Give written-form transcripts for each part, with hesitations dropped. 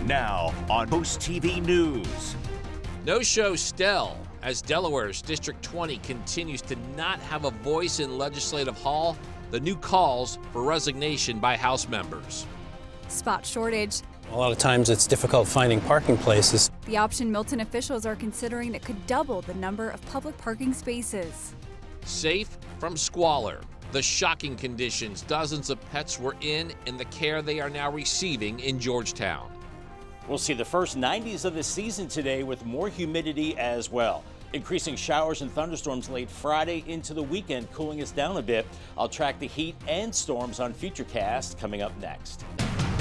Now on CoastTV News. No-show Stell, as Delaware's District 20 continues to not have a voice in Legislative Hall. The new calls for resignation by House members. Spot shortage. A lot of times it's difficult finding parking places. The option Milton officials are considering that could double the number of public parking spaces. Safe from squalor. The shocking conditions dozens of pets were in and the care they are now receiving in Georgetown. We'll see the first 90s of the season today with more humidity as well. Increasing showers and thunderstorms late Friday into the weekend, cooling us down a bit. I'll track the heat and storms on Futurecast coming up next.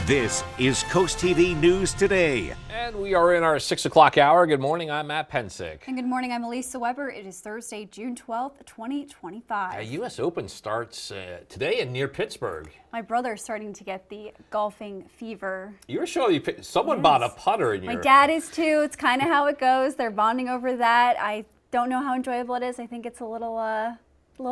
This is CoastTV News Today. And we are in our 6 o'clock hour. Good morning, I'm Matt Pensick. And good morning, I'm Elisa Weber. It is Thursday, June 12th, 2025. U.S. Open starts today and near Pittsburgh. My brother's starting to get the golfing fever. You were showing someone bought a putter in your... My dad is too. It's kind of how it goes. They're bonding over that. I don't know how enjoyable it is. I think it's a little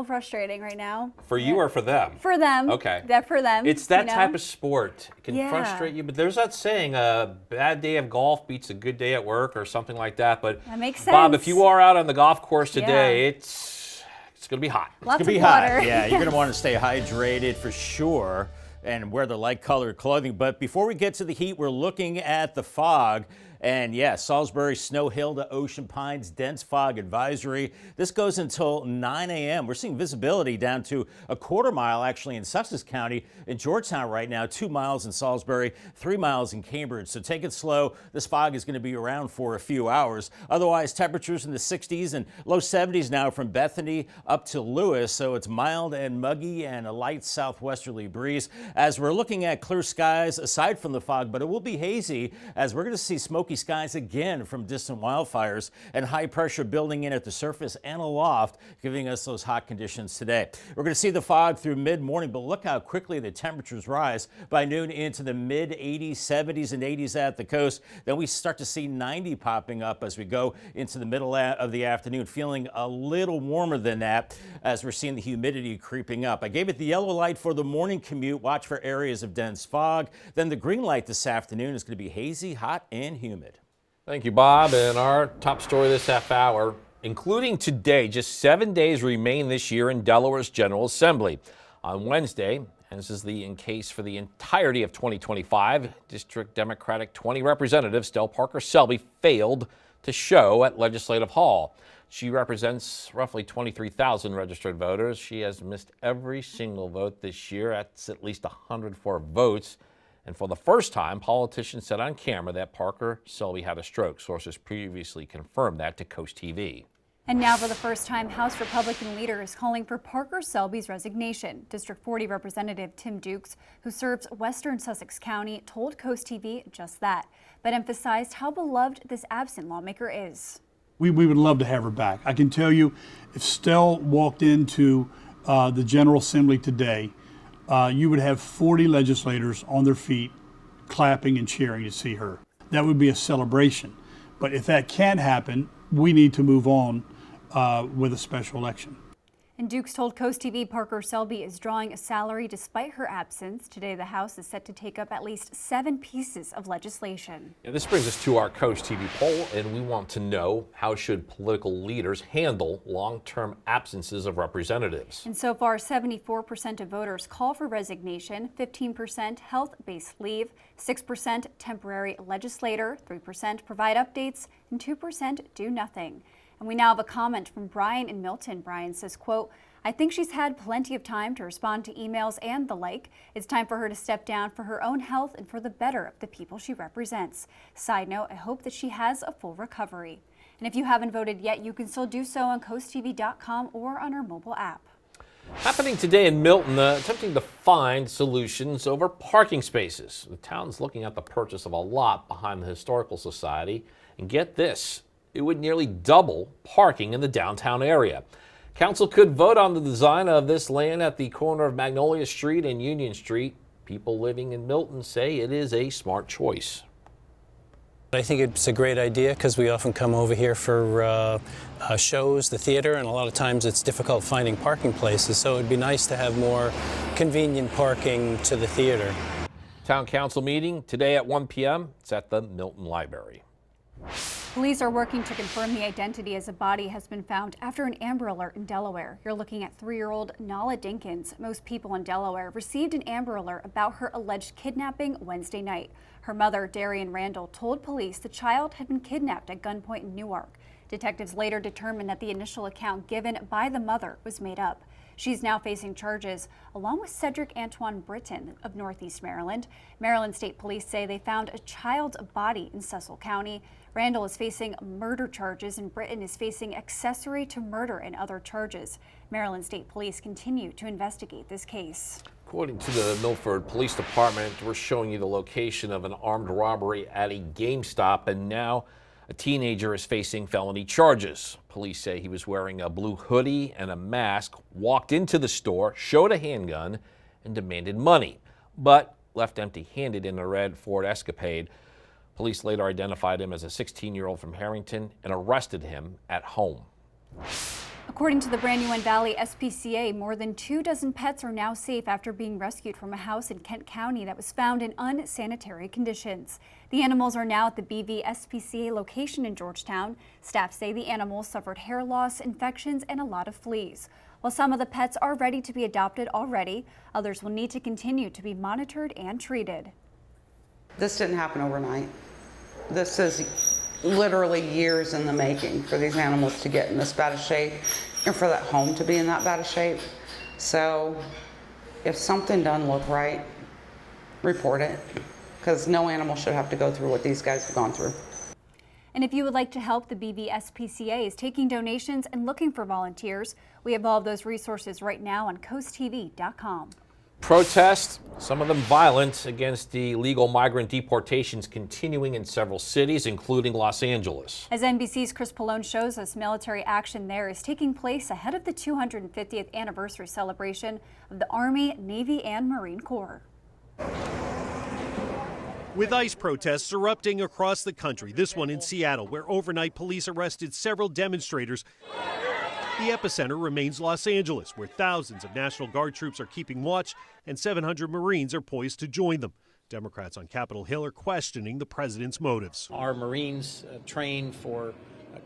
frustrating right now. For you or for them? For them. Okay. That for them. It's that type of sport. It can frustrate you, but there's that saying, a bad day of golf beats a good day at work or something like that. But that makes sense. Bob, if you are out on the golf course today, it's going to be hot. Lots it's going to be water. hot. Yeah, you're going to want to stay hydrated for sure and wear the light colored clothing. But before we get to the heat, we're looking at the fog. And yeah, Salisbury, Snow Hill to Ocean Pines, dense fog advisory. This goes until 9 a.m. We're seeing visibility down to a quarter mile actually in Sussex County. In Georgetown right now, 2 miles in Salisbury, 3 miles in Cambridge. So take it slow. This fog is going to be around for a few hours. Otherwise, temperatures in the 60s and low 70s now from Bethany up to Lewis. So it's mild and muggy and a light southwesterly breeze. As we're looking at clear skies aside from the fog, but it will be hazy as we're going to see smoky skies again from distant wildfires and high pressure building in at the surface and aloft, giving us those hot conditions today. We're going to see the fog through mid-morning, but look how quickly the temperatures rise by noon into the mid-80s, 70s, and 80s at the coast. Then we start to see 90 popping up as we go into the middle of the afternoon, feeling a little warmer than that as we're seeing the humidity creeping up. I gave it the yellow light for the morning commute. Watch for areas of dense fog. Then the green light this afternoon is going to be hazy, hot, and humid. Thank you, Bob. And our top story this half hour, including today, just 7 days remain this year in Delaware's General Assembly. On Wednesday, and this is the in case for the entirety of 2025, District Democratic 20 Representative Stell Parker Selby failed to show at Legislative Hall. She represents roughly 23,000 registered voters. She has missed every single vote this year. That's at least 104 votes. And for the first time, politicians said on camera that Parker Selby had a stroke. Sources previously confirmed that to CoastTV. And now for the first time, House Republican leaders calling for Parker Selby's resignation. District 40 Representative Tim Dukes, who serves Western Sussex County, told CoastTV just that, but emphasized how beloved this absent lawmaker is. We would love to have her back. I can tell you, if Stell walked into the General Assembly today, you would have 40 legislators on their feet clapping and cheering to see her. That would be a celebration. But if that can't happen, we need to move on with a special election. And Dukes told CoastTV Parker Selby is drawing a salary despite her absence. Today, the House is set to take up at least 7 pieces of legislation. Yeah, this brings us to our CoastTV poll, and we want to know, how should political leaders handle long-term absences of representatives? And so far, 74% of voters call for resignation, 15% health-based leave, 6% temporary legislator, 3% provide updates, and 2% do nothing. And we now have a comment from Brian in Milton. Brian says, quote, I think she's had plenty of time to respond to emails and the like. It's time for her to step down for her own health and for the better of the people she represents. Side note, I hope that she has a full recovery. And if you haven't voted yet, you can still do so on coasttv.com or on our mobile app. Happening today in Milton, attempting to find solutions over parking spaces. The town's looking at the purchase of a lot behind the Historical Society. And get this, it would nearly double parking in the downtown area. Council could vote on the design of this land at the corner of Magnolia Street and Union Street. People living in Milton say it is a smart choice. I think it's a great idea because we often come over here for shows, the theater, and a lot of times it's difficult finding parking places. So it'd be nice to have more convenient parking to the theater. Town council meeting today at 1 p.m. It's at the Milton Library. Police are working to confirm the identity as a body has been found after an Amber Alert in Delaware. You're looking at 3-year-old Nala Dinkins. Most people in Delaware received an Amber Alert about her alleged kidnapping Wednesday night. Her mother, Darian Randall, told police the child had been kidnapped at gunpoint in Newark. Detectives later determined that the initial account given by the mother was made up. She's now facing charges, along with Cedric Antoine Britton of Northeast Maryland. Maryland State Police say they found a child's body in Cecil County. Randall is facing murder charges, and Britton is facing accessory to murder and other charges. Maryland State Police continue to investigate this case. According to the Milford Police Department, we're showing you the location of an armed robbery at a GameStop, and now a teenager is facing felony charges. Police say he was wearing a blue hoodie and a mask, walked into the store, showed a handgun, and demanded money, but left empty-handed in a red Ford Escapade. Police later identified him as a 16-year-old from Harrington and arrested him at home. According to the Brandywine Valley SPCA, more than 24 pets are now safe after being rescued from a house in Kent County that was found in unsanitary conditions. The animals are now at the BV SPCA location in Georgetown. Staff say the animals suffered hair loss, infections, and a lot of fleas. While some of the pets are ready to be adopted already, others will need to continue to be monitored and treated. This didn't happen overnight. This is literally years in the making for these animals to get in this bad of shape and for that home to be in that bad of shape. So if something doesn't look right, report it, because no animal should have to go through what these guys have gone through. And if you would like to help, the BV SPCA is taking donations and looking for volunteers. We have all of those resources right now on CoastTV.com. Protests, some of them violent, against the illegal migrant deportations continuing in several cities, including Los Angeles. As NBC's Chris Pallone shows us, military action there is taking place ahead of the 250th anniversary celebration of the Army, Navy, and Marine Corps. With ICE protests erupting across the country, this one in Seattle, where overnight police arrested several demonstrators. The epicenter remains Los Angeles, where thousands of National Guard troops are keeping watch and 700 Marines are poised to join them. Democrats on Capitol Hill are questioning the president's motives. Our Marines train for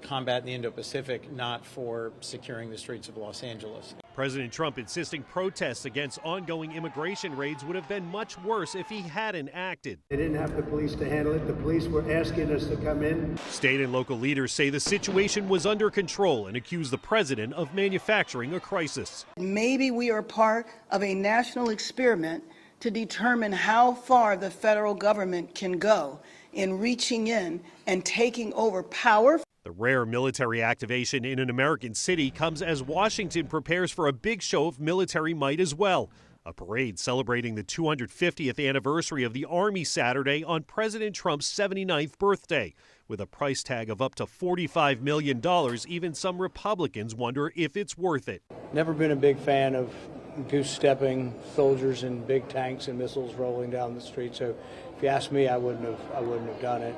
combat in the Indo-Pacific, not for securing the streets of Los Angeles. President Trump insisting protests against ongoing immigration raids would have been much worse if he hadn't acted. They didn't have the police to handle it. The police were asking us to come in. State and local leaders say the situation was under control and accuse the president of manufacturing a crisis. Maybe we are part of a national experiment to determine how far the federal government can go in reaching in and taking over power. The rare military activation in an American city comes as Washington prepares for a big show of military might as well. A parade celebrating the 250th anniversary of the Army Saturday on President Trump's 79th birthday. With a price tag of up to $45 million, even some Republicans wonder if it's worth it. Never been a big fan of goose-stepping soldiers in big tanks and missiles rolling down the street. So if you ask me, I wouldn't have done it.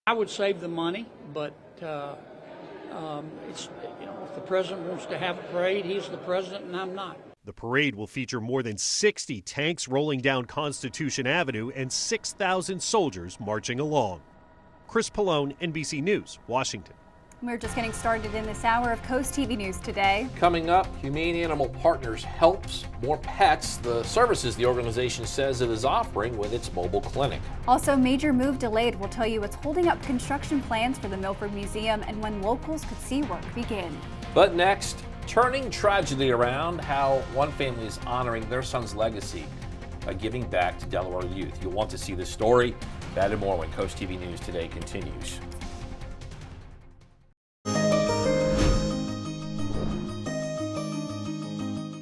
I would save the money, but it's, if the president wants to have a parade, he's the president and I'm not. The parade will feature more than 60 tanks rolling down Constitution Avenue and 6,000 soldiers marching along. Chris Pallone, NBC News, Washington. We're just getting started in this hour of Coast TV News today. Coming up, Humane Animal Partners helps more pets, the services the organization says it is offering with its mobile clinic. Also, major move delayed. We'll tell you what's holding up construction plans for the Milford Museum and when locals could see work begin. But next, turning tragedy around, how one family is honoring their son's legacy by giving back to Delaware youth. You'll want to see this story. That and more when Coast TV News Today continues.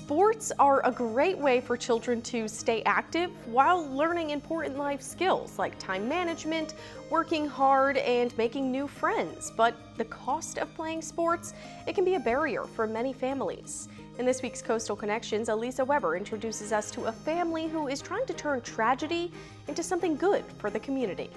Sports are a great way for children to stay active while learning important life skills like time management, working hard, and making new friends. But the cost of playing sports, it can be a barrier for many families. In this week's Coastal Connections, Elisa Weber introduces us to a family who is trying to turn tragedy into something good for the community.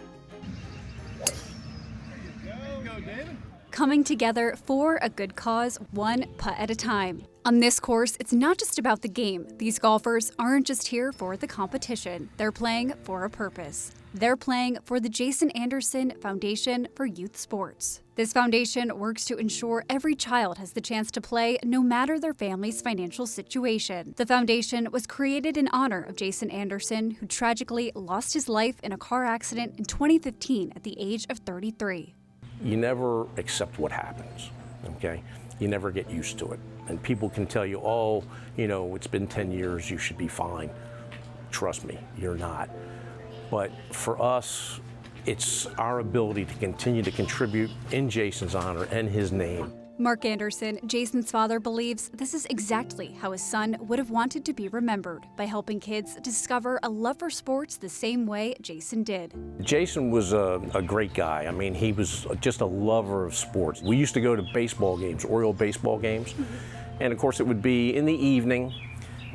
There you go, David. coming together for a good cause, one putt at a time. On this course, it's not just about the game. These golfers aren't just here for the competition. They're playing for a purpose. They're playing for the Jason Anderson Foundation for Youth Sports. This foundation works to ensure every child has the chance to play no matter their family's financial situation. The foundation was created in honor of Jason Anderson, who tragically lost his life in a car accident in 2015 at the age of 33. You never accept what happens, okay? You never get used to it. And people can tell you, oh, you know, it's been 10 years, you should be fine. Trust me, you're not. But for us, it's our ability to continue to contribute in Jason's honor and his name. Mark Anderson, Jason's father, believes this is exactly how his son would have wanted to be remembered, by helping kids discover a love for sports the same way Jason did. Jason was a great guy. I mean, he was just a lover of sports. We used to go to baseball games, Oriole baseball games, and of course it would be in the evening,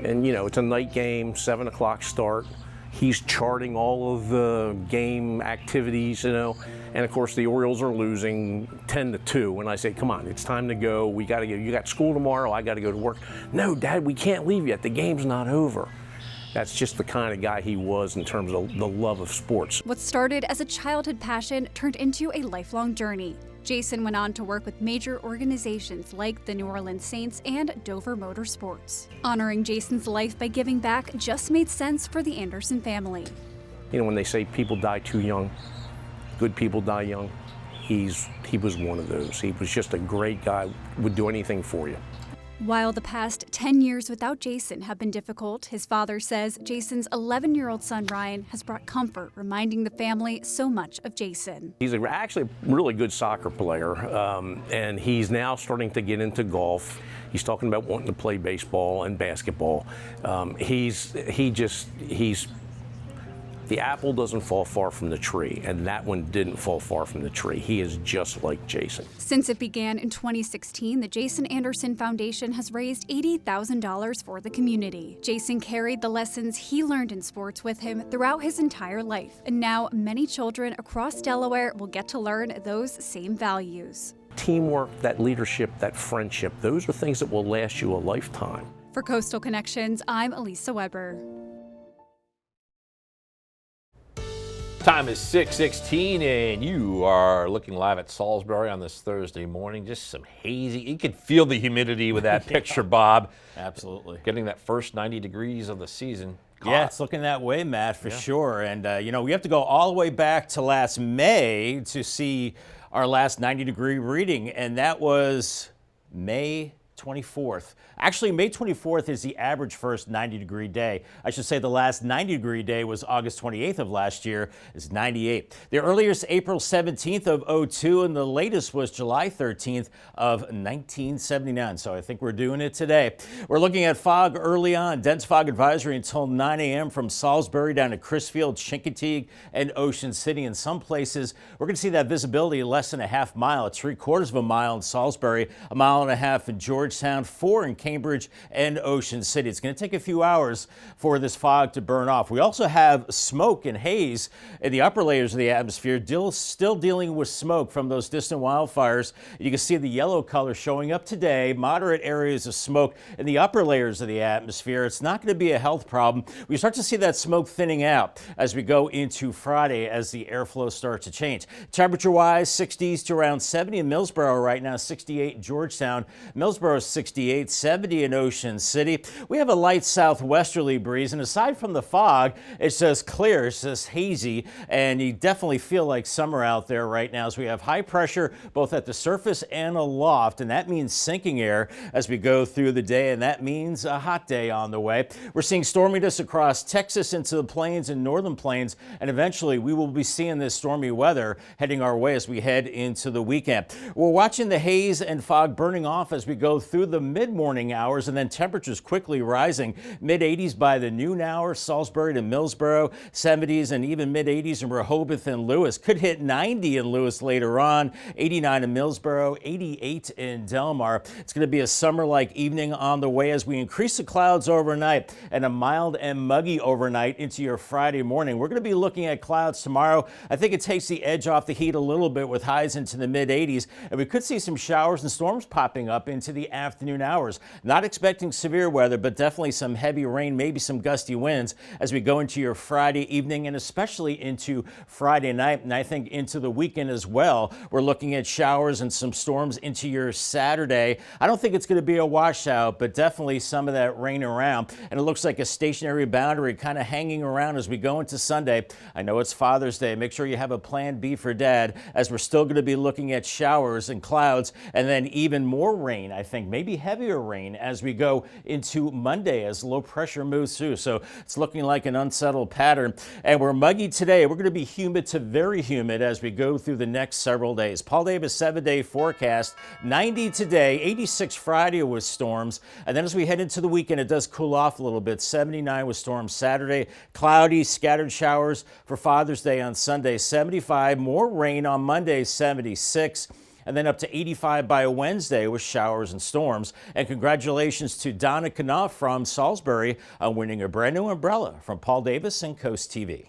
and you know, it's a night game, 7 o'clock start. He's charting all of the game activities, you know, and of course the Orioles are losing 10-2. And I say, come on, it's time to go. We got to go. You got school tomorrow. I got to go to work. No, Dad, we can't leave yet. The game's not over. That's just the kind of guy he was in terms of the love of sports. What started as a childhood passion turned into a lifelong journey. Jason went on to work with major organizations like the New Orleans Saints and Dover Motorsports. Honoring Jason's life by giving back just made sense for the Anderson family. You know, when they say people die too young, good people die young, he was one of those. He was just a great guy, would do anything for you. While the past 10 years without Jason have been difficult, his father says Jason's 11-year-old son Ryan has brought comfort, reminding the family so much of Jason. He's actually a really good soccer player, and he's now starting to get into golf. He's talking about wanting to play baseball and basketball. The apple doesn't fall far from the tree, and that one didn't fall far from the tree. He is just like Jason. Since it began in 2016, the Jason Anderson Foundation has raised $80,000 for the community. Jason carried the lessons he learned in sports with him throughout his entire life, and now many children across Delaware will get to learn those same values. Teamwork, that leadership, that friendship, those are things that will last you a lifetime. For Coastal Connections, I'm Elisa Weber. Time is 6:16, and you are looking live at Salisbury on this Thursday morning. Just some hazy. You can feel the humidity with that picture, Bob. Absolutely. Getting that first 90 degrees of the season. Yeah, it's looking that way, Matt, for sure. And, you know, we have to go all the way back to last May to see our last 90-degree reading, and that was May 24th. Actually, May 24th is the average first 90-degree day. I should say the last 90-degree day was August 28th of last year. It's 98. The earliest April 17th of 02, and the latest was July 13th of 1979. So I think we're doing it today. We're looking at fog early on. Dense fog advisory until 9 a.m. from Salisbury down to Crisfield, Chincoteague, and Ocean City. In some places, we're going to see that visibility less than a half mile. It's 3/4 of a mile in Salisbury, a mile and a half in Georgetown, 4 in Cambridge and Ocean City. It's going to take a few hours for this fog to burn off. We also have smoke and haze in the upper layers of the atmosphere, still dealing with smoke from those distant wildfires. You can see the yellow color showing up today, moderate areas of smoke in the upper layers of the atmosphere. It's not going to be a health problem. We start to see that smoke thinning out as we go into Friday as the airflow starts to change. Temperature-wise, 60s to around 70 in Millsboro right now, 68 in Georgetown, Millsboro 68, 70 in Ocean City. We have a light southwesterly breeze, and aside from the fog, it's just clear, it's just hazy, and you definitely feel like summer out there right now as we have high pressure both at the surface and aloft, and that means sinking air as we go through the day, and that means a hot day on the way. We're seeing storminess across Texas into the plains and northern plains, and eventually we will be seeing this stormy weather heading our way as we head into the weekend. We're watching the haze and fog burning off as we go through the mid-morning hours, and then temperatures quickly rising. Mid-80s by the noon hour, Salisbury to Millsboro, 70s and even mid-80s in Rehoboth and Lewis. Could hit 90 in Lewis later on, 89 in Millsboro, 88 in Delmarva. It's going to be a summer-like evening on the way as we increase the clouds overnight and a mild and muggy overnight into your Friday morning. We're going to be looking at clouds tomorrow. I think it takes the edge off the heat a little bit with highs into the mid-80s, and we could see some showers and storms popping up into the afternoon hours. Not expecting severe weather, but definitely some heavy rain, maybe some gusty winds as we go into your Friday evening and especially into Friday night, and I think into the weekend as well. We're looking at showers and some storms into your Saturday. I don't think it's going to be a washout, but definitely some of that rain around, and it looks like a stationary boundary kind of hanging around as we go into Sunday. I know it's Father's Day. Make sure you have a plan B for Dad, as we're still going to be looking at showers and clouds, and then even more rain, I think, maybe heavier rain as we go into Monday as low pressure moves through. So it's looking like an unsettled pattern, and we're muggy today. We're going to be humid to very humid as we go through the next several days. Paul Davis 7-day forecast, 90 today, 86 Friday with storms, and then as we head into the weekend, it does cool off a little bit. 79 with storms Saturday, cloudy, scattered showers for Father's Day on Sunday, 75, more rain on Monday, 76, and then up to 85 by Wednesday with showers and storms. And congratulations to Donna Knopf from Salisbury on winning a brand new umbrella from Paul Davis and Coast TV.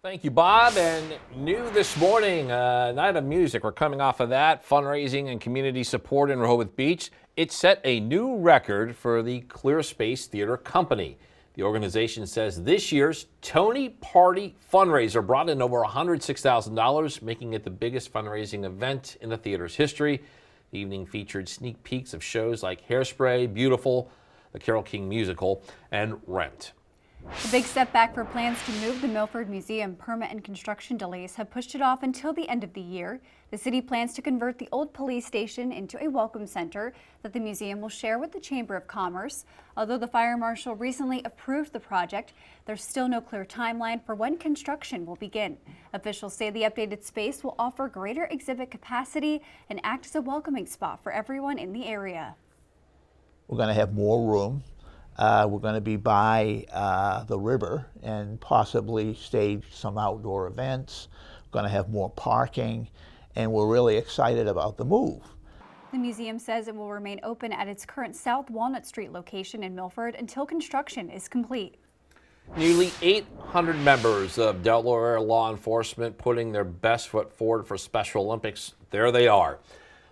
Thank you, Bob. And new this morning, Night of Music. We're coming off of that. Fundraising and community support in Rehoboth Beach. It set a new record for the Clear Space Theater Company. The organization says this year's Tony Party fundraiser brought in over $106,000, making it the biggest fundraising event in the theater's history. The evening featured sneak peeks of shows like Hairspray, Beautiful, the Carole King musical, and Rent. A big setback for plans to move the Milford Museum. Permit and construction delays have pushed it off until the end of the year. The city plans to convert the old police station into a welcome center that the museum will share with the Chamber of Commerce. Although the fire marshal recently approved the project, there's still no clear timeline for when construction will begin. Officials say the updated space will offer greater exhibit capacity and act as a welcoming spot for everyone in the area. We're going to have more room. We're going to be by the river and possibly stage some outdoor events. We're going to have more parking, and we're really excited about the move. The museum says it will remain open at its current South Walnut Street location in Milford until construction is complete. Nearly 800 members of Delaware law enforcement putting their best foot forward for Special Olympics. There they are.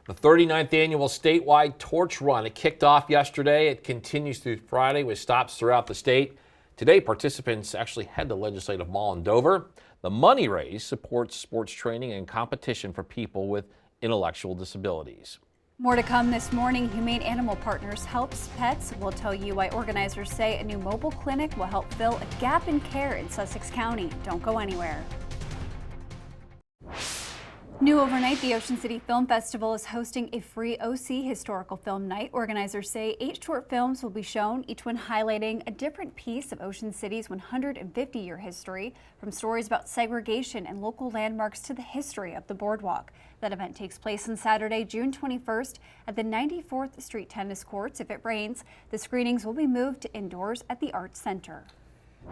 The 39th annual statewide torch run. It kicked off yesterday. It continues through Friday with stops throughout the state. Today, participants actually head to Legislative Mall in Dover. The money raised supports sports training and competition for people with intellectual disabilities. More to come this morning. Humane Animal Partners helps pets. We'll tell you why organizers say a new mobile clinic will help fill a gap in care in Sussex County. Don't go anywhere. New overnight, the Ocean City Film Festival is hosting a free OC historical film night. Organizers say 8 short films will be shown, each one highlighting a different piece of Ocean City's 150-year history, from stories about segregation and local landmarks to the history of the boardwalk. That event takes place on Saturday, June 21st at the 94th Street Tennis Courts. If it rains, the screenings will be moved to indoors at the Arts Center.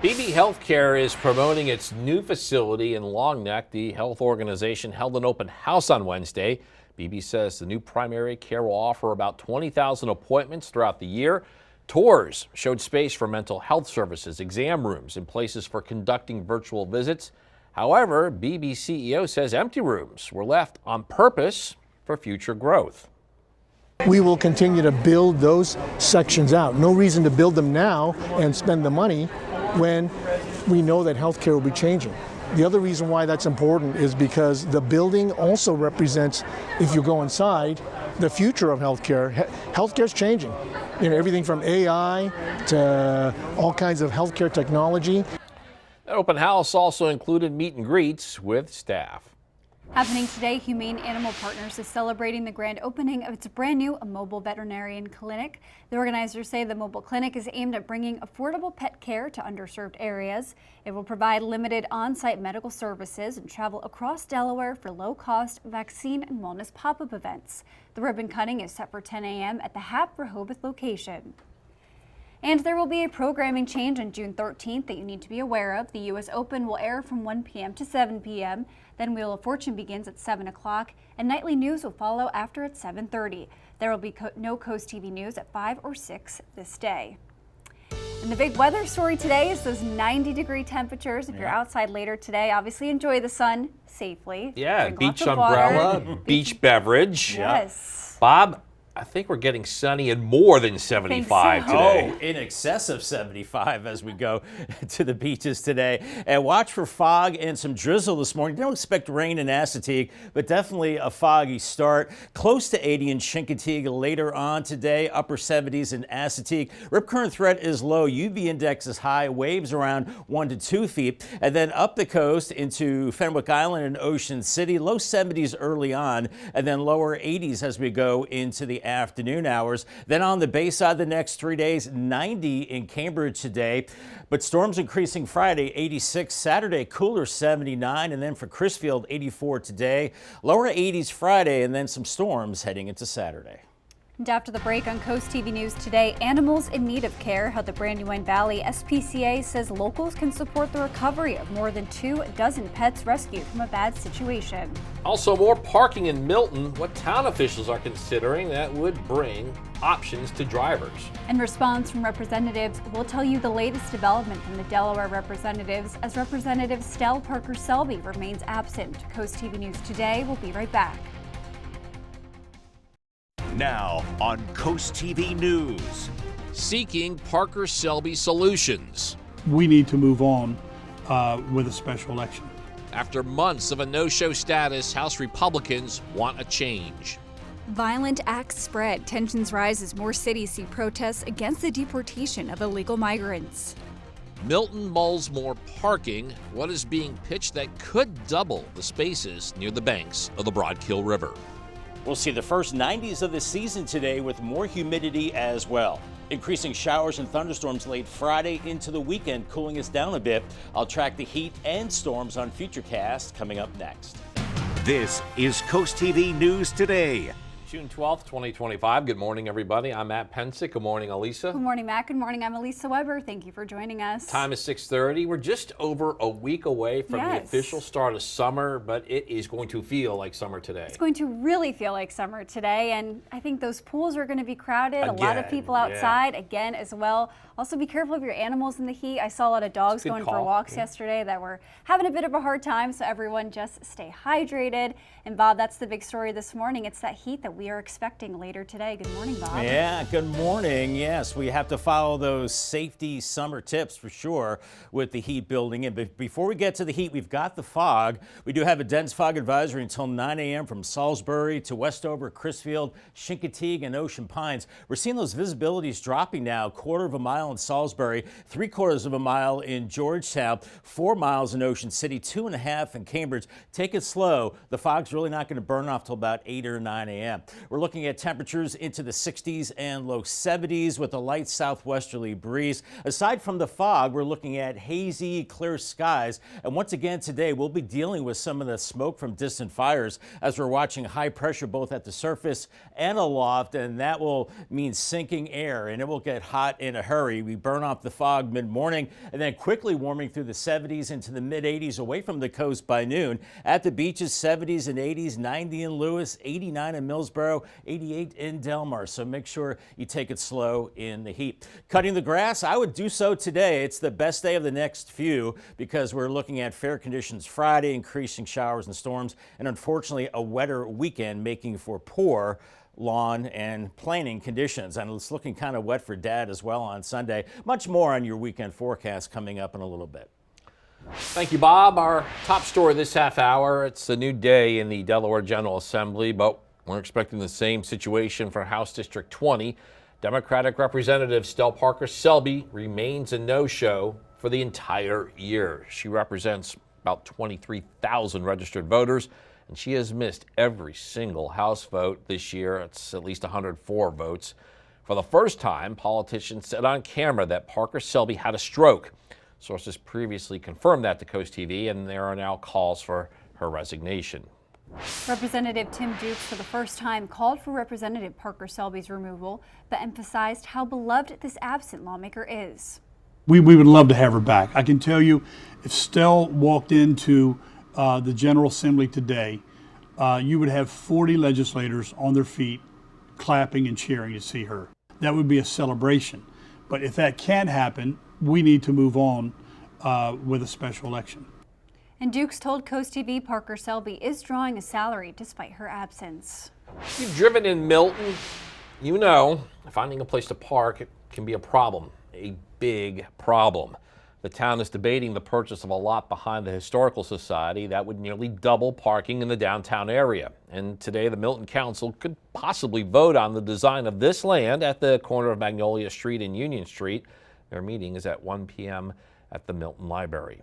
BB Healthcare is promoting its new facility in Long Neck. The health organization held an open house on Wednesday. BB says the new primary care will offer about 20,000 appointments throughout the year. Tours showed space for mental health services, exam rooms, and places for conducting virtual visits. However, BB CEO says empty rooms were left on purpose for future growth. We will continue to build those sections out. No reason to build them now and spend the money when we know that healthcare will be changing. The other reason why that's important is because the building also represents, if you go inside, the future of healthcare. Healthcare's changing. You know, everything from AI to all kinds of healthcare technology. That open house also included meet and greets with staff. Happening today, Humane Animal Partners is celebrating the grand opening of its brand new mobile veterinarian clinic. The organizers say the mobile clinic is aimed at bringing affordable pet care to underserved areas. It will provide limited on-site medical services and travel across Delaware for low-cost vaccine and wellness pop-up events. The ribbon cutting is set for 10 a.m. at the Hap Rehoboth location. And there will be a programming change on June 13th that you need to be aware of. The U.S. Open will air from 1 p.m. to 7 p.m. Then Wheel of Fortune begins at 7 o'clock, and nightly news will follow after at 7:30. There will be no CoastTV news at 5 or 6 this day. And the big weather story today is those 90-degree temperatures. If you're outside later today, obviously enjoy the sun safely. Yeah, Drink beach lots of umbrella, water. beach beverage. Yes. Bob, I think we're getting sunny and more than 75 today. Oh, in excess of 75 as we go to the beaches today. And watch for fog and some drizzle this morning. Don't expect rain in Assateague, but definitely a foggy start. Close to 80 in Chincoteague later on today. Upper 70s in Assateague. Rip current threat is low. UV index is high. Waves around 1 to 2 feet. And then up the coast into Fenwick Island and Ocean City. Low 70s early on, and then lower 80s as we go into the afternoon hours. Then on the bay side the next 3 days, 90 in Cambridge today, but storms increasing Friday, 86 Saturday, cooler 79, and then for Crisfield 84 today, lower 80s Friday, and then some storms heading into Saturday. And after the break on CoastTV News today, animals in need of care, how the Brandywine Valley SPCA says locals can support the recovery of more than 24 pets rescued from a bad situation. Also, more parking in Milton. What town officials are considering that would bring options to drivers. And response from representatives, we'll tell you the latest development from the Delaware representatives as Representative Stell Parker Selby remains absent. CoastTV News today. We'll be right back. Now on CoastTV News. Seeking Parker Selby solutions. We need to move on with a special election. After months of a no-show status, House Republicans want a change. Violent acts spread. Tensions rise as more cities see protests against the deportation of illegal migrants. Milton mulls more parking. What is being pitched that could double the spaces near the banks of the Broadkill River? We'll see the first 90s of the season today with more humidity as well. Increasing showers and thunderstorms late Friday into the weekend, cooling us down a bit. I'll track the heat and storms on Futurecast coming up next. This is CoastTV News Today. June 12th, 2025. Good morning, everybody. I'm Matt Pensick. Good morning, Elisa. Good morning, Matt. Good morning. I'm Elisa Weber. Thank you for joining us. Time is 6:30. We're just over a week away from the official start of summer, but it is going to feel like summer today. It's going to really feel like summer today, and I think those pools are going to be crowded. A lot of people outside again as well. Also, be careful of your animals in the heat. I saw a lot of dogs going for walks yesterday that were having a bit of a hard time, so everyone just stay hydrated. And Bob, that's the big story this morning. It's that heat that we are expecting later today. Good morning, Bob. Yeah, good morning. Yes, we have to follow those safety summer tips for sure with the heat building in. But before we get to the heat, we've got the fog. We do have a dense fog advisory until 9 a.m. from Salisbury to Westover, Crisfield, Chincoteague, and Ocean Pines. We're seeing those visibilities dropping now, 1/4 of a mile in Salisbury, 3/4 of a mile in Georgetown, 4 miles in Ocean City, 2.5 in Cambridge. Take it slow. The fog's really not going to burn off till about 8 or 9 a.m. We're looking at temperatures into the 60s and low 70s with a light southwesterly breeze. Aside from the fog, we're looking at hazy, clear skies. And once again today, we'll be dealing with some of the smoke from distant fires as we're watching high pressure both at the surface and aloft, and that will mean sinking air, and it will get hot in a hurry. We burn off the fog mid-morning and then quickly warming through the 70s into the mid-80s away from the coast by noon. At the beaches, 70s and 80s, 90 in Lewis, 89 in Millsboro, 88 in Delmarva. So make sure you take it slow in the heat. Cutting the grass, I would do so today. It's the best day of the next few because we're looking at fair conditions Friday, increasing showers and storms, and unfortunately a wetter weekend making for poor lawn and planting conditions. And it's looking kind of wet for Dad as well on Sunday. Much more on your weekend forecast coming up in a little bit. Thank you, Bob. Our top story this half hour, it's a new day in the Delaware General Assembly, but we're expecting the same situation for House District 20. Democratic Representative Stell Parker Selby remains a no-show for the entire year. She represents about 23,000 registered voters and she has missed every single House vote this year. It's at least 104 votes. For the first time, politicians said on camera that Parker Selby had a stroke. Sources previously confirmed that to CoastTV, and there are now calls for her resignation. Representative Tim Dukes, for the first time, called for Representative Parker Selby's removal, but emphasized how beloved this absent lawmaker is. We would love to have her back. I can tell you, if Stell walked into the General Assembly today, you would have 40 legislators on their feet clapping and cheering to see her. That would be a celebration. But if that can't happen, we need to move on with a special election. And Dukes told CoastTV Parker Selby is drawing a salary despite her absence. If you've driven in Milton, you know finding a place to park can be a problem, a big problem. The town is debating the purchase of a lot behind the Historical Society that would nearly double parking in the downtown area. And today the Milton Council could possibly vote on the design of this land at the corner of Magnolia Street and Union Street. Their meeting is at 1 p.m. at the Milton Library.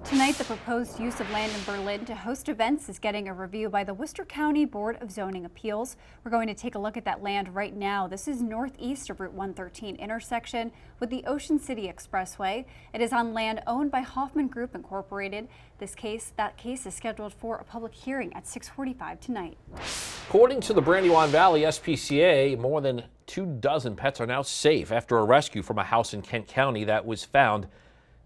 Tonight, the proposed use of land in Berlin to host events is getting a review by the Worcester County Board of Zoning Appeals. We're going to take a look at that land right now. This is northeast of Route 113 intersection with the Ocean City Expressway. It is on land owned by Hoffman Group Incorporated. That case is scheduled for a public hearing at 6:45 tonight. According to the Brandywine Valley SPCA, more than 24 pets are now safe after a rescue from a house in Kent County that was found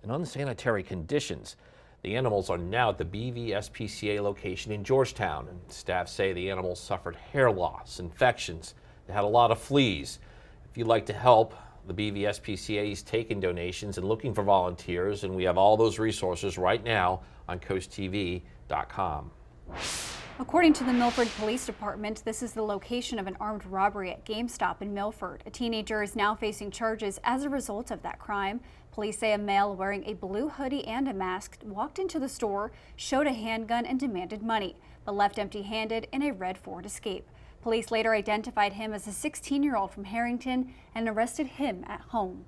in unsanitary conditions. The animals are now at the BVSPCA location in Georgetown, and staff say the animals suffered hair loss, infections. They had a lot of fleas. If you'd like to help, the BVSPCA is taking donations and looking for volunteers, and we have all those resources right now on CoastTV.com. According to the Milford Police Department, this is the location of an armed robbery at GameStop in Milford. A teenager is now facing charges as a result of that crime. Police say a male wearing a blue hoodie and a mask walked into the store, showed a handgun, and demanded money, but left empty-handed in a red Ford Escape. Police later identified him as a 16-year-old from Harrington and arrested him at home.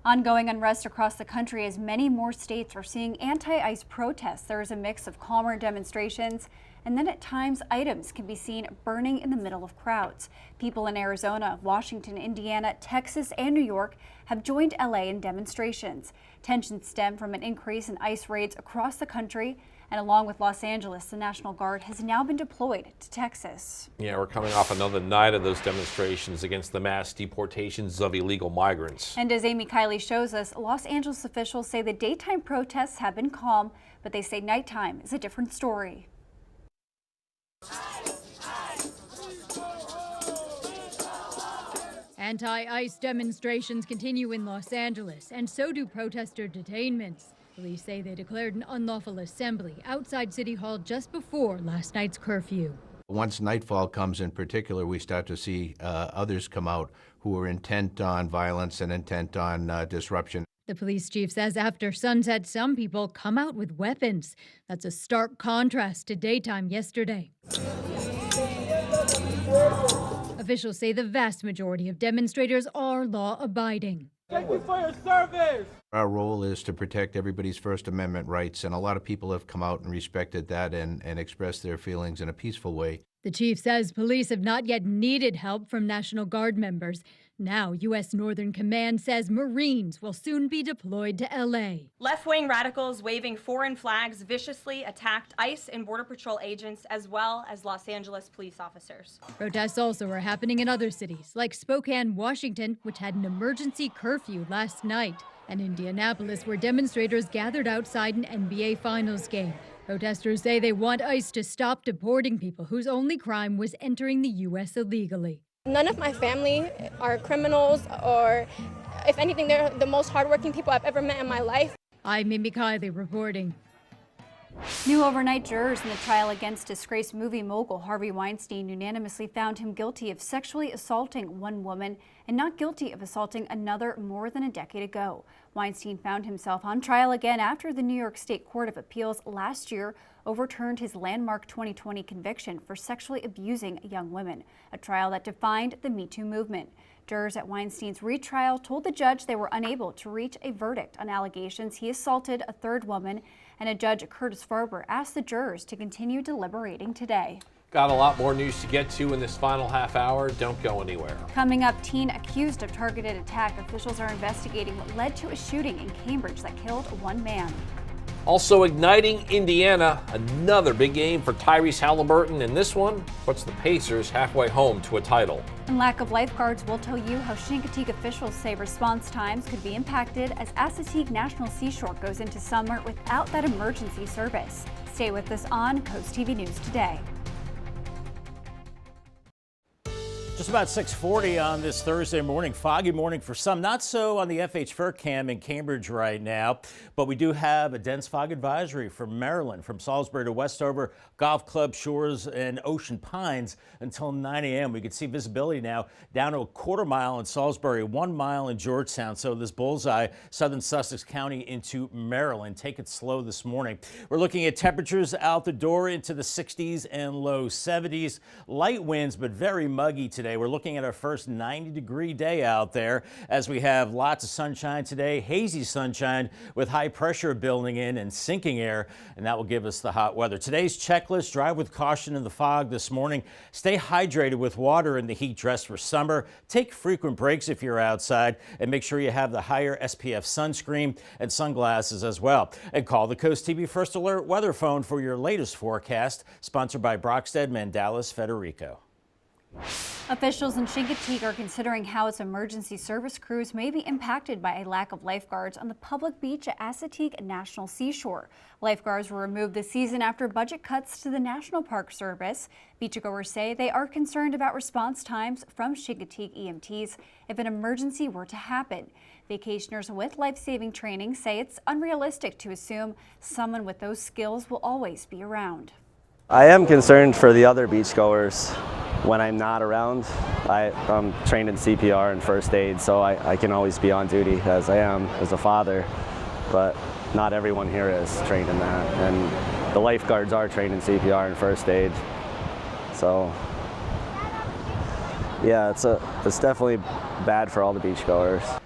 Ongoing unrest across the country as many more states are seeing anti-ICE protests. There is a mix of calmer demonstrations, and then at times items can be seen burning in the middle of crowds. People in Arizona, Washington, Indiana, Texas, and New York have joined LA in demonstrations. Tensions stem from an increase in ICE raids across the country, and along with Los Angeles, the National Guard has now been deployed to Texas. Yeah, we're coming off another night of those demonstrations against the mass deportations of illegal migrants. And as Amy Kiley shows us, Los Angeles officials say the daytime protests have been calm, but they say nighttime is a different story. Anti-ICE demonstrations continue in Los Angeles, and so do protester detainments. Police say they declared an unlawful assembly outside City Hall just before last night's curfew. Once nightfall comes in particular, we start to see others come out who are intent on violence and intent on disruption. The police chief says after sunset, some people come out with weapons. That's a stark contrast to daytime yesterday. Officials say the vast majority of demonstrators are law-abiding. Thank you for your service! Our role is to protect everybody's First Amendment rights, and a lot of people have come out and respected that and expressed their feelings in a peaceful way. The chief says police have not yet needed help from National Guard members. Now, U.S. Northern Command says Marines will soon be deployed to L.A. Left-wing radicals waving foreign flags viciously attacked ICE and Border Patrol agents as well as Los Angeles police officers. Protests also are happening in other cities, like Spokane, Washington, which had an emergency curfew last night, and Indianapolis, where demonstrators gathered outside an NBA Finals game. Protesters say they want ICE to stop deporting people whose only crime was entering the U.S. illegally. None of my family are criminals, or if anything, they're the most hardworking people I've ever met in my life. I'm Amy Kiley reporting. New overnight jurors in the trial against disgraced movie mogul Harvey Weinstein unanimously found him guilty of sexually assaulting one woman and not guilty of assaulting another more than a decade ago. Weinstein found himself on trial again after the New York State Court of Appeals last year overturned his landmark 2020 conviction for sexually abusing young women, a trial that defined the Me Too movement. Jurors at Weinstein's retrial told the judge they were unable to reach a verdict on allegations he assaulted a third woman And a judge, Curtis Farber, asked the jurors to continue deliberating today. Got a lot more news to get to in this final half hour. Don't go anywhere. Coming up, teen accused of targeted attack. Officials are investigating what led to a shooting in Cambridge that killed one man. Also igniting Indiana, another big game for Tyrese Halliburton, and this one puts the Pacers halfway home to a title. And lack of lifeguards will tell you how Chincoteague officials say response times could be impacted as Assateague National Seashore goes into summer without that emergency service. Stay with us on Coast TV News Today. Just about 6:40 on this Thursday morning. Foggy morning for some, not so on the FH Fur Cam in Cambridge right now, but we do have a dense fog advisory for Maryland, from Salisbury to Westover, Golf Club, Shores, and Ocean Pines until 9 a.m. We can see visibility now down to a quarter mile in Salisbury, 1 mile in Georgetown. So this bullseye, southern Sussex County into Maryland. Take it slow this morning. We're looking at temperatures out the door into the 60s and low 70s. Light winds, but very muggy today. We're looking at our first 90-degree day out there as we have lots of sunshine today, hazy sunshine with high pressure building in and sinking air, and that will give us the hot weather. Today's checklist: drive with caution in the fog this morning. Stay hydrated with water in the heat, dress for summer. Take frequent breaks if you're outside, and make sure you have the higher SPF sunscreen and sunglasses as well. And call the Coast TV First Alert weather phone for your latest forecast, sponsored by Brockstead Mandalis Federico. Officials in Chincoteague are considering how its emergency service crews may be impacted by a lack of lifeguards on the public beach at Assateague National Seashore. Lifeguards were removed this season after budget cuts to the National Park Service. Beachgoers say they are concerned about response times from Chincoteague EMTs if an emergency were to happen. Vacationers with life-saving training say it's unrealistic to assume someone with those skills will always be around. I am concerned for the other beachgoers when I'm not around. I'm trained in CPR and first aid, so I can always be on duty as I am as a father, but not everyone here is trained in that. And the lifeguards are trained in CPR and first aid. So yeah, it's definitely bad for all the beachgoers.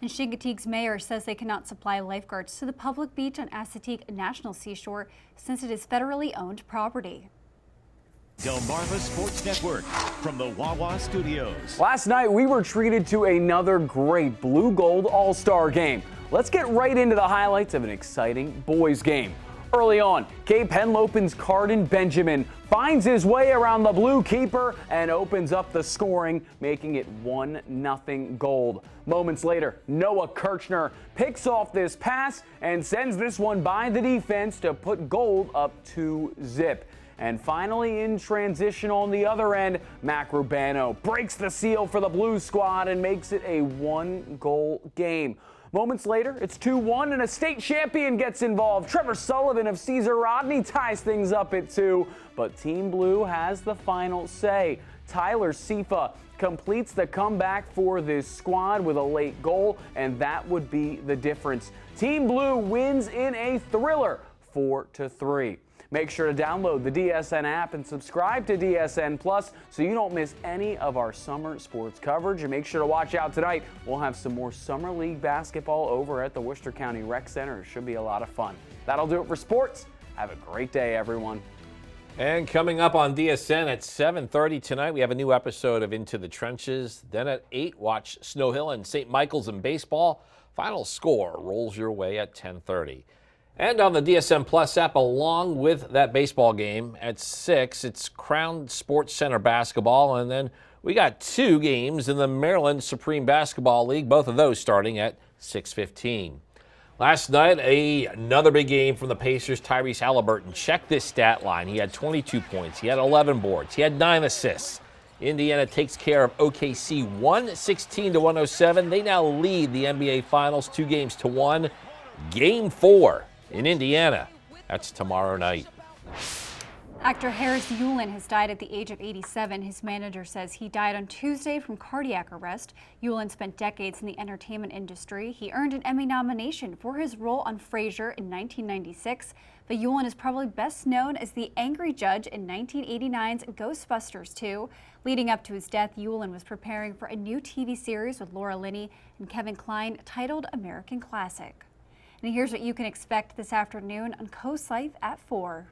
And Chincoteague's mayor says they cannot supply lifeguards to the public beach on Assateague National Seashore since it is federally owned property. Delmarva Sports Network from the Wawa Studios. Last night we were treated to another great blue-gold all-star game. Let's get right into the highlights of an exciting boys game. Early on, Cape Henlopen's Carden Benjamin finds his way around the blue keeper and opens up the scoring, making it 1-0 gold. Moments later, Noah Kirchner picks off this pass and sends this one by the defense to put gold up 2-0. And finally, in transition on the other end, Mac Rubano breaks the seal for the blue squad and makes it a 1-goal game. Moments later, it's 2-1 and a state champion gets involved. Trevor Sullivan of Caesar Rodney ties things up at 2, but Team Blue has the final say. Tyler Sifa completes the comeback for this squad with a late goal, and that would be the difference. Team Blue wins in a thriller, 4-3. Make sure to download the DSN app and subscribe to DSN Plus so you don't miss any of our summer sports coverage. And make sure to watch out tonight. We'll have some more Summer League basketball over at the Worcester County Rec Center. It should be a lot of fun. That'll do it for sports. Have a great day, everyone. And coming up on DSN at 7:30 tonight, we have a new episode of Into the Trenches. Then at 8, watch Snow Hill and St. Michael's in baseball. Final score rolls your way at 10:30. And on the DSN Plus app, along with that baseball game at 6, it's Crown Sports Center basketball. And then we got 2 games in the Maryland Supreme Basketball League, both of those starting at 6:15. Last night, another big game from the Pacers, Tyrese Halliburton. Check this stat line. He had 22 points. He had 11 boards. He had 9 assists. Indiana takes care of OKC 116-107. They now lead the NBA Finals 2-1. Game 4 in Indiana. That's tomorrow night. Actor Harris Yulin has died at the age of 87. His manager says he died on Tuesday from cardiac arrest. Yulin spent decades in the entertainment industry. He earned an Emmy nomination for his role on Frasier in 1996. But Yulin is probably best known as the angry judge in 1989's Ghostbusters 2. Leading up to his death, Yulin was preparing for a new TV series with Laura Linney and Kevin Kline titled American Classic. And here's what you can expect this afternoon on Coast Life at 4.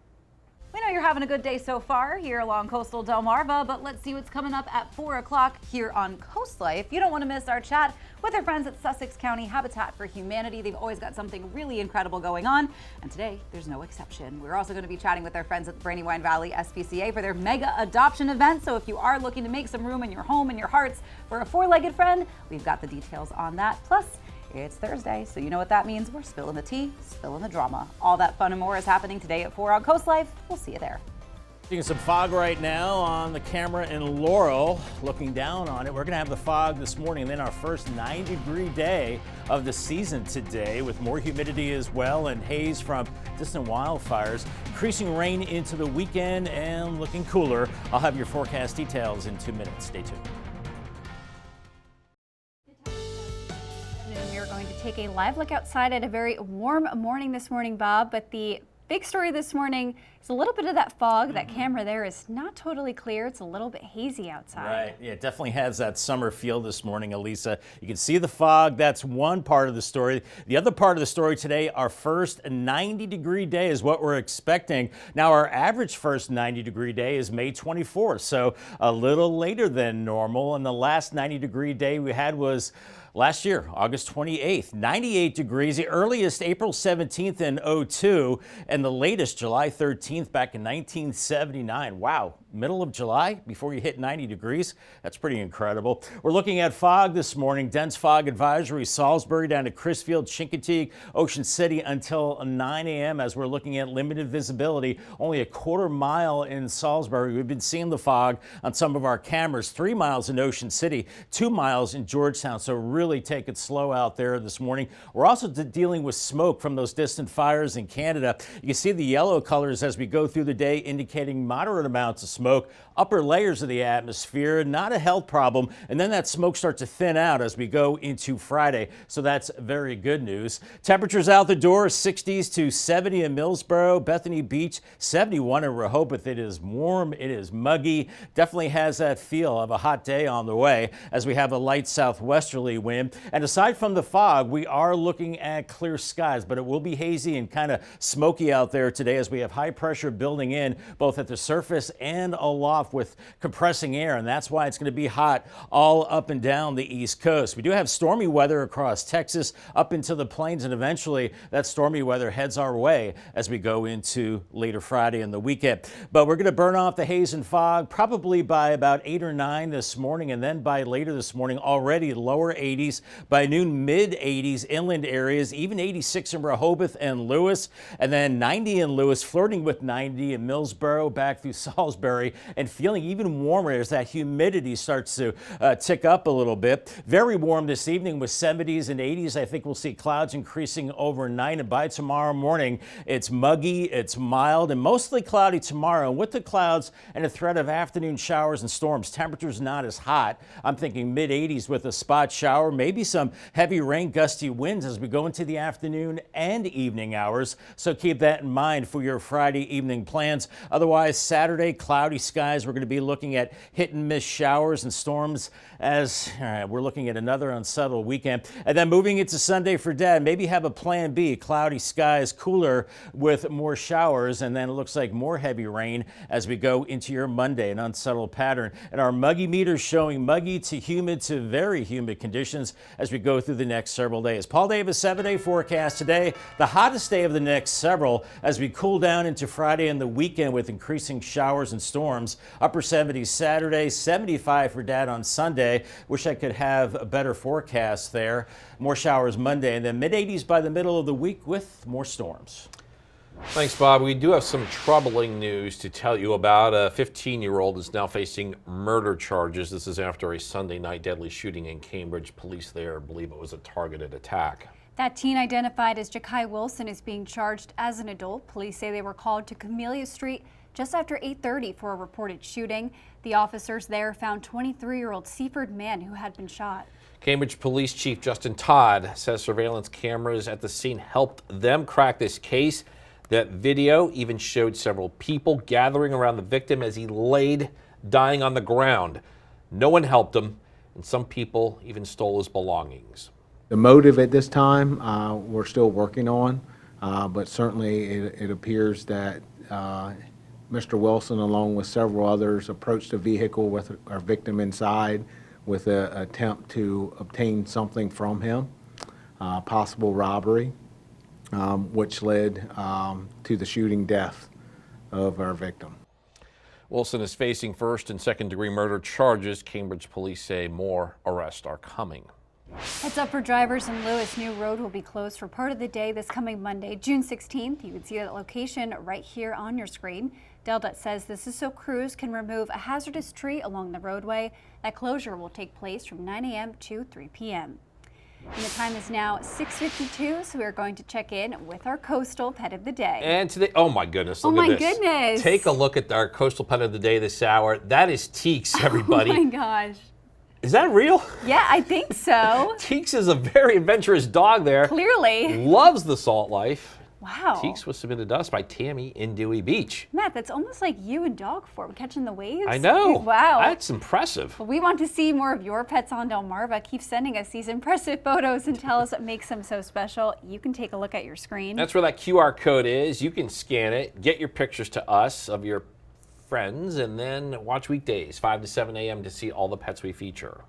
We know you're having a good day so far here along coastal Delmarva, but let's see what's coming up at 4 o'clock here on Coast Life. You don't want to miss our chat with our friends at Sussex County Habitat for Humanity. They've always got something really incredible going on, and today there's no exception. We're also going to be chatting with our friends at the Brandywine Valley SPCA for their mega adoption event. So if you are looking to make some room in your home and your hearts for a four-legged friend, we've got the details on that. Plus, it's Thursday, so you know what that means. We're spilling the tea, spilling the drama. All that fun and more is happening today at 4 on Coast Life. We'll see you there. Seeing some fog right now on the camera in Laurel. Looking down on it, we're going to have the fog this morning, and then our first 90-degree day of the season today, with more humidity as well and haze from distant wildfires. Increasing rain into the weekend and looking cooler. I'll have your forecast details in 2 minutes. Stay tuned. We are going to take a live look outside at a very warm morning this morning, Bob, but the big story this morning is a little bit of that fog. That camera there is not totally clear. It's a little bit hazy outside. Right. Yeah, it definitely has that summer feel this morning, Elisa. You can see the fog. That's one part of the story. The other part of the story today, our first 90-degree day is what we're expecting. Now, our average first 90-degree day is May 24th, so a little later than normal. And the last 90-degree day we had was last year, August 28th, 98 degrees, the earliest April 17th in 02, and the latest July 13th back in 1979. Wow, middle of July before you hit 90 degrees. That's pretty incredible. We're looking at fog this morning, dense fog advisory, Salisbury down to Crisfield, Chincoteague, Ocean City until 9 a.m. as we're looking at limited visibility, only a quarter mile in Salisbury. We've been seeing the fog on some of our cameras, 3 miles in Ocean City, 2 miles in Georgetown, so really take it slow out there this morning. We're also dealing with smoke from those distant fires in Canada. You can see the yellow colors as we go through the day, indicating moderate amounts of smoke, upper layers of the atmosphere, not a health problem, and then that smoke starts to thin out as we go into Friday, so that's very good news. Temperatures out the door, 60s to 70 in Millsboro, Bethany Beach, 71 in Rehoboth. It is warm, it is muggy, definitely has that feel of a hot day on the way as we have a light southwesterly wind. And aside from the fog, we are looking at clear skies, but it will be hazy and kind of smoky out there today as we have high pressure building in both at the surface and aloft with compressing air, and that's why it's going to be hot all up and down the East Coast. We do have stormy weather across Texas up into the plains, and eventually that stormy weather heads our way as we go into later Friday and the weekend. But we're going to burn off the haze and fog probably by about 8 or 9 this morning, and then by later this morning already lower 80s. By noon, mid-80s inland areas, even 86 in Rehoboth and Lewis, and then 90 in Lewis, flirting with 90 in Millsboro, back through Salisbury, and feeling even warmer as that humidity starts to tick up a little bit. Very warm this evening with 70s and 80s. I think we'll see clouds increasing overnight, and by tomorrow morning, it's muggy, it's mild, and mostly cloudy tomorrow. And with the clouds and a threat of afternoon showers and storms, temperatures not as hot. I'm thinking mid-80s with a spot shower, maybe some heavy rain, gusty winds as we go into the afternoon and evening hours. So keep that in mind for your Friday evening plans. Otherwise, Saturday, cloudy skies. We're going to be looking at hit and miss showers and storms as we're looking at another unsettled weekend. And then moving into Sunday for Dad, maybe have a plan B. Cloudy skies, cooler with more showers, and then it looks like more heavy rain as we go into your Monday, an unsettled pattern. And our muggy meters showing muggy to humid to very humid conditions as we go through the next several days. Paul Davis 7-day forecast today, the hottest day of the next several as we cool down into Friday and the weekend with increasing showers and storms. Upper 70s Saturday, 75 for Dad on Sunday. Wish I could have a better forecast there. More showers Monday, and then mid-80s by the middle of the week with more storms. Thanks, Bob. We do have some troubling news to tell you about. A 15-year-old is now facing murder charges. This is after a Sunday night deadly shooting in Cambridge. Police there believe it was a targeted attack. That teen, identified as Ja'Kai Wilson, is being charged as an adult. Police say they were called to Camellia Street just after 8:30 for a reported shooting. The officers there found 23-year-old Seaford man who had been shot. Cambridge Police Chief Justin Todd says surveillance cameras at the scene helped them crack this case. That video even showed several people gathering around the victim as he laid dying on the ground. No one helped him, and some people even stole his belongings. The motive at this time, we're still working on, but certainly it appears that Mr. Wilson, along with several others, approached the vehicle with our victim inside with an attempt to obtain something from him, possible robbery, which led to the shooting death of our victim. Wilson is facing first and second degree murder charges. Cambridge police say more arrests are coming. Heads up for drivers in Lewis. New Road will be closed for part of the day this coming Monday, June 16th. You can see that location right here on your screen. DelDOT says this is so crews can remove a hazardous tree along the roadway. That closure will take place from 9 a.m. to 3 p.m. And the time is now 6:52, so we are going to check in with our coastal pet of the day. And today, oh my goodness, look oh at my this. Goodness. Take a look at our coastal pet of the day this hour. That is Teeks, everybody. Oh my gosh. Is that real? Yeah, I think so. Teeks is a very adventurous dog there. Clearly. Loves the salt life. Wow. Teeks was submitted to us by Tammy in Dewey Beach. Matt, that's almost like you in dog form, catching the waves. I know. Wow. That's impressive. Well, we want to see more of your pets on Delmarva. Keep sending us these impressive photos and tell us what makes them so special. You can take a look at your screen. That's where that QR code is. You can scan it, get your pictures to us of your friends, and then watch weekdays, 5 to 7 a.m. to see all the pets we feature.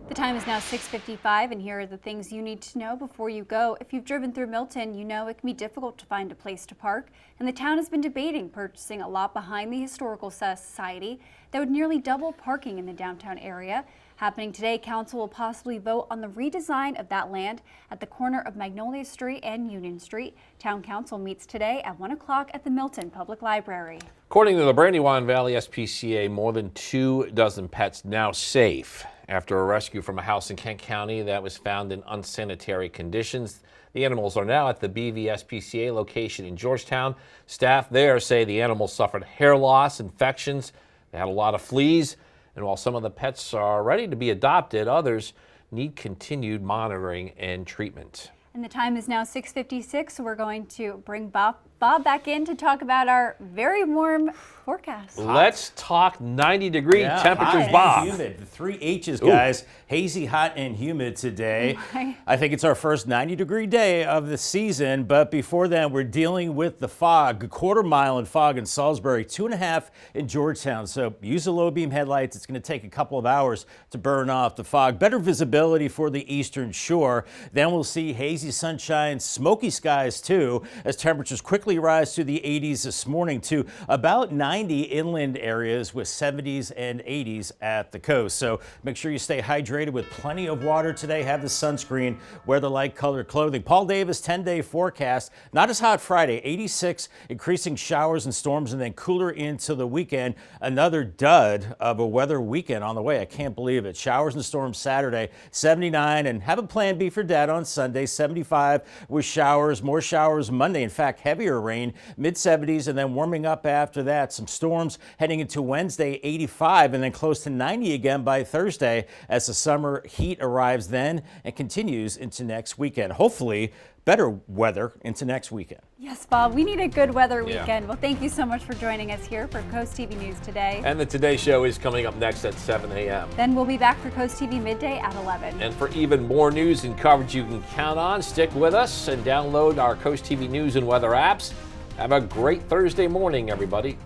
The time is now 6:55, and here are the things you need to know before you go. If you've driven through Milton, you know it can be difficult to find a place to park, and the town has been debating purchasing a lot behind the Historical Society that would nearly double parking in the downtown area. Happening today, council will possibly vote on the redesign of that land at the corner of Magnolia Street and Union Street. Town council meets today at 1 o'clock at the Milton Public Library. According to the Brandywine Valley SPCA, more than 24 pets now safe after a rescue from a house in Kent County that was found in unsanitary conditions. The animals are now at the BVSPCA location in Georgetown. Staff there say the animals suffered hair loss, infections, they had a lot of fleas, and while some of the pets are ready to be adopted, others need continued monitoring and treatment. And the time is now 6:56, so we're going to bring Bob back in to talk about our very warm forecast. Let's talk 90-degree temperatures, hot Bob. And humid. The 3 H's, guys. Hazy, hot, and humid today. I think it's our first 90-degree day of the season, but before then, we're dealing with the fog. A quarter-mile in fog in Salisbury, 2.5 in Georgetown. So use the low-beam headlights. It's going to take a couple of hours to burn off the fog. Better visibility for the eastern shore. Then we'll see hazy sunshine, smoky skies, too, as temperatures quickly rise to the 80s this morning to about 90 inland areas with 70s and 80s at the coast. So make sure you stay hydrated with plenty of water today. Have the sunscreen, wear the light colored clothing. Paul Davis 10-day forecast. Not as hot Friday, 86, increasing showers and storms, and then cooler into the weekend. Another dud of a weather weekend on the way. I can't believe it. Showers and storms Saturday, 79, and have a plan B for Dad on Sunday, 75 with showers, more showers Monday. In fact, heavier rain, mid-70s, and then warming up after that. Some storms heading into Wednesday, 85, and then close to 90 again by Thursday as the summer heat arrives then and continues into next weekend. Hopefully, better weather into next weekend. Yes, Bob, we need a good weather weekend. Well, thank you so much for joining us here for Coast TV News Today. And the Today Show is coming up next at 7 a.m. Then we'll be back for Coast TV Midday at 11. And for even more news and coverage you can count on, stick with us and download our Coast TV News and Weather apps. Have a great Thursday morning, everybody.